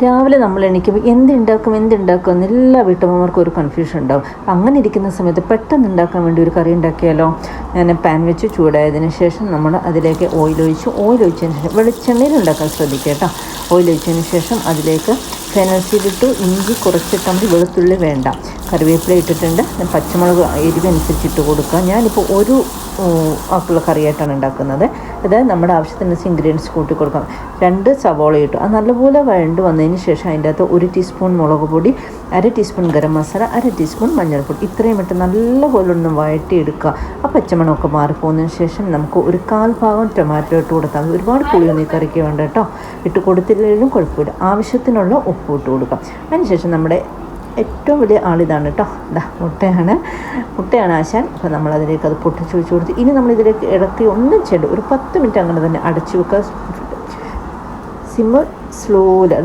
രാവിലെ നമ്മൾ എണീക്കുമ്പോൾ എന്തുണ്ടാക്കും എന്ന് എല്ലാ വീട്ടമ്മമാർക്കും ഒരു കൺഫ്യൂഷൻ ഉണ്ടാവും. അങ്ങനെ ഇരിക്കുന്ന സമയത്ത് പെട്ടെന്ന് ഉണ്ടാക്കാൻ വേണ്ടി ഒരു കറി ഉണ്ടാക്കിയാലോ. ഞാൻ പാൻ വെച്ച് ചൂടായതിന് ശേഷം നമ്മൾ അതിലേക്ക് ഓയിൽ ഒഴിച്ചതിന് ശേഷം വെളിച്ചെണ്ണയിൽ ഉണ്ടാക്കാൻ ശ്രദ്ധിക്കുക കേട്ടോ. ഓയിൽ ഒഴിച്ചതിന് ശേഷം അതിലേക്ക് ഫെനൽ സീഡിട്ടു, ഇഞ്ചി കുറച്ചിട്ടാൽ മതി, വെളുത്തുള്ളി വേണ്ട, കറിവേപ്പില ഇട്ടിട്ടുണ്ട്, പച്ചമുളക് എരിവനുസരിച്ചിട്ട് കൊടുക്കുക. ഞാനിപ്പോൾ ഒരു ആക്കുള്ള കറിയായിട്ടാണ് ഉണ്ടാക്കുന്നത്. അതായത് നമ്മുടെ ആവശ്യത്തിനനുസരിച്ച് ഇൻഗ്രീഡിയൻസ് കൂട്ടി കൊടുക്കാം. 2 സവോള ഇട്ടു, അത് നല്ലപോലെ വഴണ്ട് വന്നതിന് ശേഷം അതിൻ്റെ അകത്ത് 1 ടീസ്പൂൺ മുളക് പൊടി, 1/2 ടീസ്പൂൺ ഗരം മസാല, 1/2 ടീസ്പൂൺ മഞ്ഞൾപ്പൊടി, ഇത്രയും ഇട്ട് നല്ലപോലെ ഒന്ന് വഴറ്റിയെടുക്കുക. ആ പച്ചമണമൊക്കെ മാറിപ്പോകുന്നതിന് ശേഷം നമുക്ക് ഒരു 1/4 ഭാഗം ടൊമാറ്റോ ഇട്ട് കൊടുത്താൽ മതി. ഒരുപാട് പുളിയൊന്നും ഈ കറിക്ക് വേണ്ട കേട്ടോ. ഇട്ട് കൊടുത്തില്ലെങ്കിലും കുഴപ്പമില്ല. ആവശ്യത്തിനുള്ള ഉപ്പ് ഇട്ട് കൊടുക്കാം. അതിനുശേഷം നമ്മുടെ ഏറ്റവും വലിയ ആളിതാണ് കേട്ടോ, മുട്ടയാണ് ആശാൻ. അപ്പോൾ നമ്മളതിലേക്ക് അത് പൊട്ടിച്ച് വെച്ച് കൊടുത്ത് ഇനി നമ്മളിതിലേക്ക് ഇടയ്ക്ക് ഒന്നും ചെയ്യേണ്ട, ഒരു 10 മിനിറ്റ് അങ്ങനെ തന്നെ അടച്ചു വെക്കുക. സിമ്മ് സ്ലോയിൽ, അത്